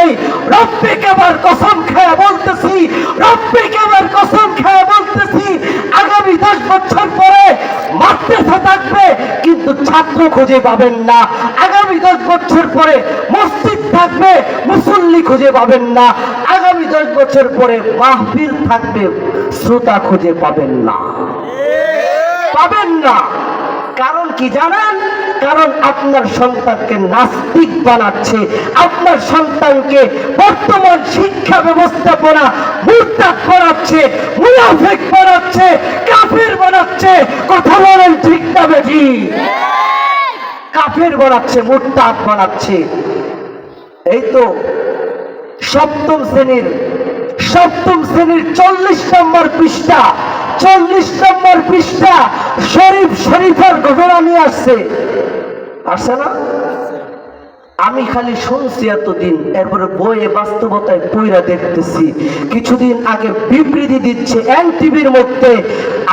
নেই। রব্বি কাবার কসম খেয়ে বলতেছি, রব্বি কাবার কসম খেয়ে বলতেছি, আগামী 10 বছর পরে মাদ্রাসা থাকবে কিন্তু ছাত্র খুঁজে পাবেন না। আগামী 10 বছর পরে মসজিদ থাকবে, মুসল্লি খুঁজে পাবেন না। আগামী 10 বছর পরে মাহফিল থাকবে, শ্রোতা খুঁজে পাবেন না, পাবেন না। কারণ কি জানেন? কারণ আপনার সন্তানকে নাস্তিক বানাচ্ছে, আপনার সন্তানকে বর্তমান শিক্ষা ব্যবস্থাপনা মুরতাদ বানাচ্ছে, মুনাফিক বানাচ্ছে, কাফির বানাচ্ছে। কথা বলেন ঠিক না বেঠি? কাফির বানাচ্ছে, মুরতাদ বানাচ্ছে। এই তো সপ্তম শ্রেণীর 40 নম্বর পৃষ্ঠা, 40 নম্বর পৃষ্ঠা শরীফের ঘটনা নিয়ে আসছে না? আমি খালি শুনছি এতদিন, এরপরে বইয়ে বাস্তবতায় পইরা দেখতেছি। কিছুদিন আগে বিবৃতি দিচ্ছে এনটিভির মধ্যে।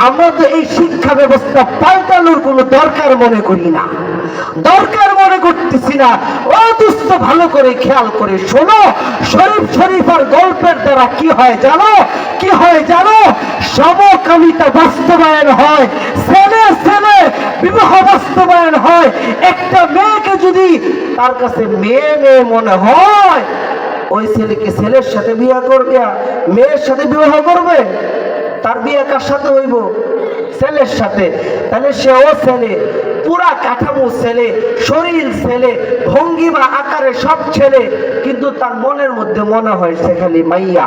আমরা তো এই শিক্ষা ব্যবস্থা পাল্টানোর কোনো দরকার মনে করি না, দরকার মনে করতেছি না। ও দুস্থ, ভালো করে খেয়াল করে শোনো। শরীফের গল্পের দ্বারা কি হয় জানো? কি হয় জানো? সমকামিতা বাস্তবায়ন হয়, ছেলে ছেলে বিবাহ বাস্তবায়ন হয়। একটা মেয়েকে যদি তার কাছে মেয়ে মেয়ে মনে হয়, ওই ছেলেকে ছেলের সাথে বিয়ে করবে, মেয়ের সাথে বিবাহ করবে। তার বিয়ে কার সাথে হইব? ছেলের সাথে। তাহলে সেও ছেলে, পুরা কাঠামো ছেলে, শরীর ছেলে, ভঙ্গিমা আকারে সব ছেলে, কিন্তু তার মনের মধ্যে মনে হয় সে খালি মাইয়া।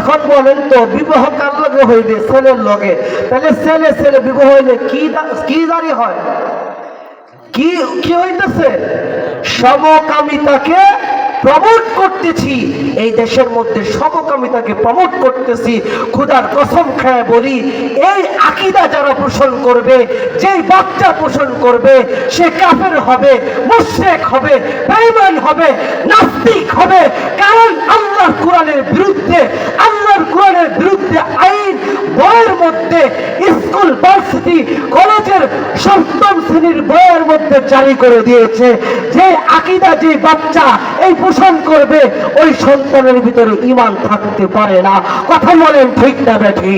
এখন বলেন তো, বিবাহ কার লগে হইবে? ছেলের লগে। তাহলে ছেলে ছেলে বিবাহ হইলে কি দাঁড়ি হয়? কি হইতেছে? সমকামিতাকে প্রমোট করতেছি। এই দেশের মধ্যে সমকামিতাকে প্রমোট করতেছি। খোদার কসম খেয়ে বলি, এই আকীদা যারা পোষণ করবে, যেই বাচ্চা পোষণ করবে, সে কাফের হবে, মুশরিক হবে, বেঈমান হবে, নাস্তিক হবে। কারণ আল্লাহর কোরআনের বিরুদ্ধে, আল্লাহর কোরআনের বিরুদ্ধে আইন বইয়ের মধ্যে, স্কুল, ভার্সিটি, কলেজের 7ম শ্রেণীর বইয়ের মধ্যে জারি করে দিয়েছে যে আকীদা যে বাচ্চা এই পোষণ করবে, ওই সন্তানের ভিতরে ঈমান থাকতে পারে না। কথা বলেন ঠিক না বেঠি?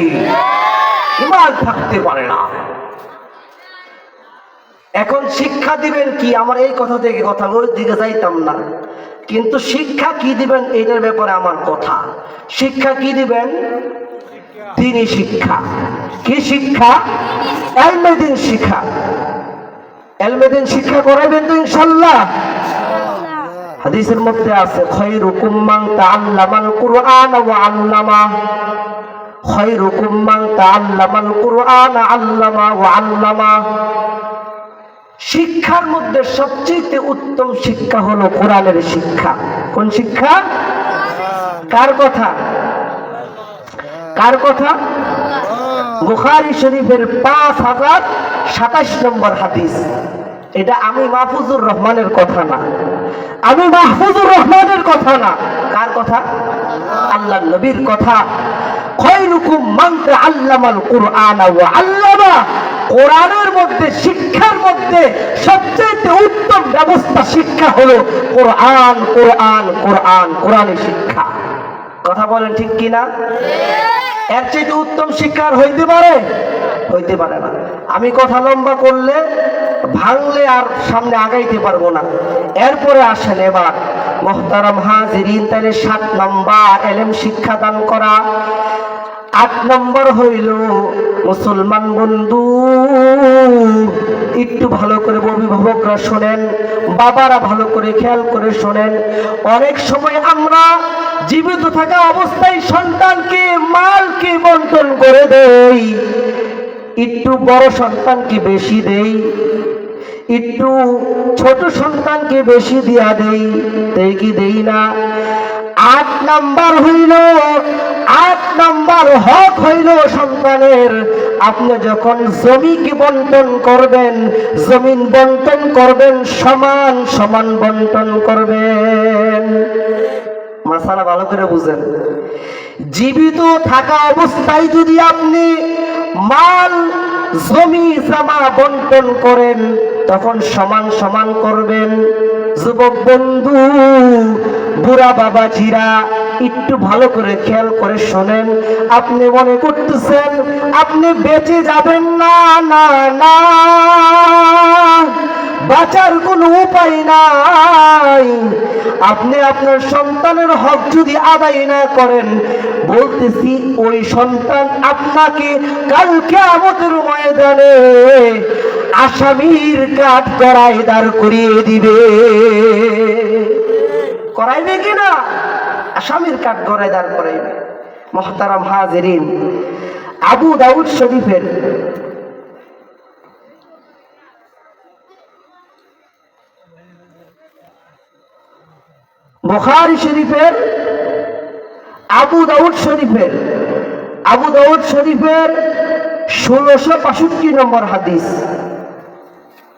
ঈমান থাকতে পারে না। এখন শিক্ষা দিবেন কি? আমার এই কথা থেকে কথা, ওই দিকে যাইতাম না, কিন্তু শিক্ষা কি দিবেন এটার ব্যাপারে আমার কথা। শিক্ষা কি দিবেন? দ্বীনি শিক্ষা। কি শিক্ষা? ইলমে দ্বীন শিক্ষা। ইলমে দ্বীন শিক্ষা করাইবেন তো ইনশাআল্লাহ? হাদিসের মধ্যে আছে, খায়রুকুম মান তাআল্লামাল কুরআন ওয়া আল্লামা। খায়রুকুম মান তাআল্লামাল কুরআন আল্লামা ওয়া আল্লামা। শিক্ষার মধ্যে সবচেয়ে উত্তম শিক্ষা হলো কোরআনের শিক্ষা। কোন শিক্ষা? কার কথা? কার কথা? বুখারী শরীফের 5027 নম্বর হাদিস। এটা আমি মাহফুজুর রহমানের কথা না, আমি মাহফুজুর রহমানের কথা না। কার কথা? আল্লাহর নবীর কথা। খায়রুকুম মান তাআল্লামাল কুরআন ওয়া আল্লামা। কোরআনের মধ্যে, শিক্ষার মধ্যে সবচেয়ে উত্তম ব্যবস্থা শিক্ষা হলো কোরআন, কোরআন, কোরআন, কোরআনের শিক্ষা। কথা বলেন ঠিক কিনা? এর চেয়ে উত্তম শিক্ষা হইতে পারে? হইতে পারে না। আমি কথা লম্বা করলে, ভাঙলে আর সামনে আগাইতে পারবো না। এরপরে আসেন এবার মুহতারাম হাজিরিন, তাহলে 7 নম্বর ইলম শিক্ষা দান করা। 8 নম্বর হইল মুসলমান বন্ধু, একটু ভালো করে অভিভাবকরা শোনেন, বাবারা ভালো করে খেয়াল করে শোনেন। অনেক সময় আমরা জীবিত থাকা অবস্থায় সন্তানকে, মালকে বন্টন করে দেই, একটু বড় সন্তানকে বেশি দেই, একটু ছোট সন্তানকে বেশি দিয়া দেই, দেই কি দেই না? 8 নম্বর হইল, 8 নম্বর হক হইল সন্তানের, আপনি যখন জমিকে বন্টন করবেন, জমিন বন্টন করবেন, সমান সমান বন্টন করবেন। মাসালা ভালো করে বুঝেন। জীবিত থাকা অবস্থায় যদি আপনি মাল, জমি, জামা বন্টন করেন, তখন সমান সমান করবেন। যুবক বন্ধু, বুড়া বাবাজিরা একটু ভালো করে খেয়াল করে শোনেন। আপনি মনে করতেছেন আপনি বেঁচে যাবেন না, না না, বাঁচার কোনো উপায় নাই। আপনি আপনার সন্তানের হক যদি আদায় না করেন, বলতেছি ওই সন্তান আপনাকে কাল কিয়ামতের ময়দানে আসামির কাঠ গড়ায় দাঁড় করিয়ে দিবে। করাইবে কিনা? আসামির কাঠ গড়ায় দাঁড় করাইবে। মুহতারাম হাজিরিন, আবু দাউদ শরীফের বুখারী শরীফের আবু দাউদ শরীফের 1665 নম্বর হাদিস।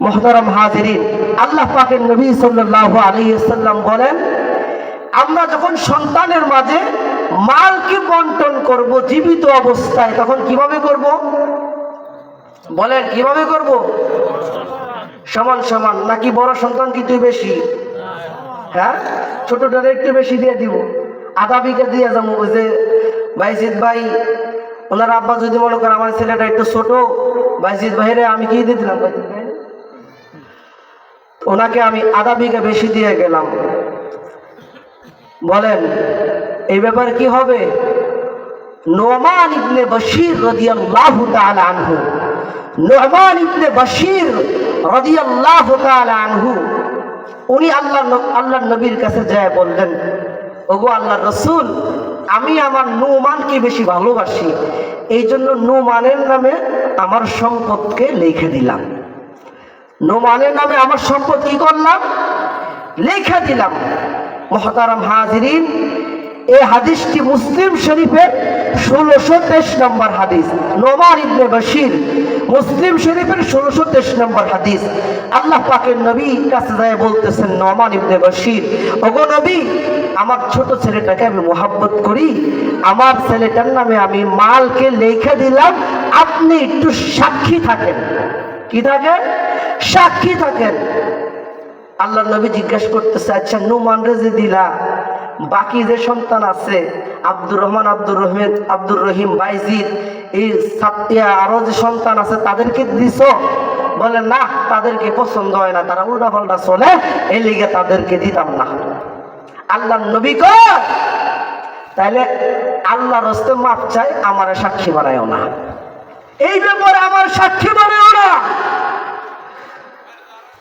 মুহতারাম হাজিরিন, আল্লাহ পাকের নবী সাল্লাল্লাহু আলাইহি ওয়াসাল্লাম বলেন, আমরা যখন সন্তানের মাঝে মালকে বন্টন করব জীবিত অবস্থায়, তখন কিভাবে করব? বলেন কিভাবে করব? সমান সমান নাকি বড় সন্তান কিন্তু বেশি? হ্যাঁ, ছোটটারে একটু বেশি দিয়ে দিব, আধা বিঘা দিয়ে যাবো। ওই যে বাইজিদ ভাই, ওনার আব্বা যদি মনে করে আমার ছেলেটা একটু ছোট, বাইজিদ ভাইরে আমি কি দিয়ে দিলাম, বাইজিদ ভাই ওনাকে আমি আধা বিঘা বেশি দিয়ে গেলাম। বলেন এই ব্যাপারে কি হবে? নোমান ইবনে বশির রাদিয়াল্লাহু তাআলা আনহু, নোমান ইবনে বশির রাদিয়াল্লাহু তাআলা আনহু, উনি আল্লাহর নবীর কাছে যায় বললেন, ওগো আল্লাহর রাসূল, আমি আমার নোমানকে বেশি ভালোবাসি, এই জন্য নোমানের নামে আমার সম্পদকে লিখে দিলাম। নোমানের নামে আমার সম্পদ কি করলাম? লিখে দিলাম। মুহতারাম হাজিরিন, এই হাদিসটি মুসলিম শরীফের 1623 নম্বর হাদিস। নোমান ইবনে বশির, মুসলিম শরীফের 1623 নম্বর হাদিস। আল্লাহ পাকের নবী কাছে যায় বলতেছেন, নোমান ইবনে বশির, ওগো নবী, আমার ছোট ছেলেটাকে আমি মোহাব্বত করি, আমার ছেলেটার নামে আমি মালকে লিখে দিলাম, আপনি একটু সাক্ষী থাকেন। কি থাকেন? সাক্ষী থাকেন। আল্লাহ নবী জিজ্ঞাসা করতেছে, আচ্ছা নোমান রে যে দিলা, বাকি যে সন্তান আছে আব্দুর রহমান, আব্দুর রহিম, বাইজিদ, এই সাতিয়া আরো যে সন্তান আছে তাদেরকে দিছ? বলে না, তাদেরকে পছন্দ হয় না, তারা উল্টা পাল্টা চলে, এই লিগে তাদেরকে দিতাম না। আল্লাহ নবী কয়, তাইলে আল্লাহ রাস্তে মাপ চাই, আমার সাক্ষী বানায়ও না, এই ব্যাপারে আমার সাক্ষী বানায়ও না।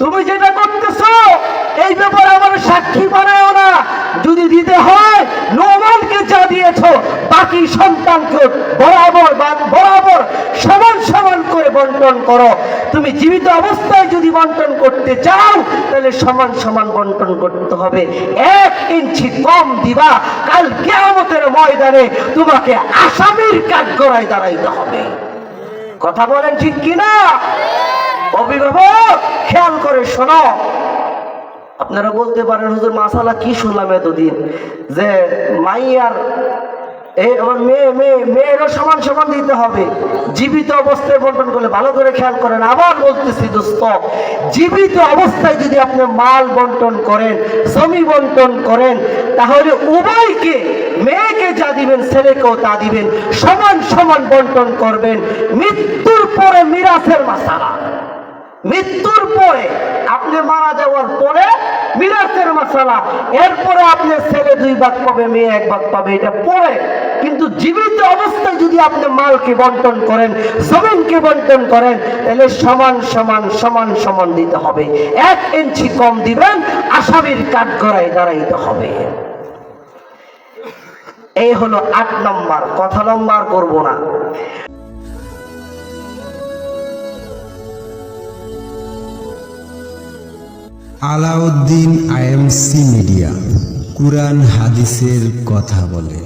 তুমি যেটা করতেছো এই ব্যাপারে আমার সাক্ষী বানায়ও না। যদি দিতে হয় নোমানকে যা দিয়েছো, বাকি সন্তানকে বরাবর সমান সমান করে বন্টন করো। তুমি জীবিত অবস্থায় যদি বন্টন করতে চাও, তাহলে সমান সমান বন্টন করতে হবে। 1 ইঞ্চি কম দিবা, কাল কিয়ামতের ময়দানে তোমাকে আসামির কাঠগড়ায় দাঁড়াইতে হবে। কথা বলেন ঠিক কিনা? অভিভাবক খেয়াল করে শোনো। আপনারা বলতে পারেন, হুজুর মাসালা কি শুনলাম এতদিন, যে মাইয়ার আমার মেয়েরও সমান সমান দিতে হবে, জীবিত অবস্থায় বন্টন করলে। ভালো করে খেয়াল করেন, আবার বলতেছি দোস্ত, জীবিত অবস্থায় যদি আপনি মাল বন্টন করেন, জমি বন্টন করেন, তাহলে উভয়কে, মেয়েকে যা দিবেন ছেলেকেও তা দিবেন, সমান সমান বন্টন করবেন। মৃত্যুর পরে মিরাসের মাসালা, মৃত্যুর পরে, আপনি মারা যাওয়ার পরে মিরাসের মাসালা, এরপরে আপনার ছেলে 2 ভাগ পাবে, মেয়ে 1 ভাগ পাবে, এটা পরে। কিন্তু জীবিত অবস্থায় যদি আপনি মালকে বন্টন করেন, জমিনকে বন্টন করেন, তাহলে সমান সমান সমান সমান দিতে হবে। 1 ইঞ্চি কম দিবেন, আসামির কাঠগড়ায় দাঁড়াইতে হবে। এই হলো 8 নম্বর। কথা লম্বা করবো না। আলাউদ্দিন আইএমসি মিডিয়া, কুরআন হাদিসের কথা বলে।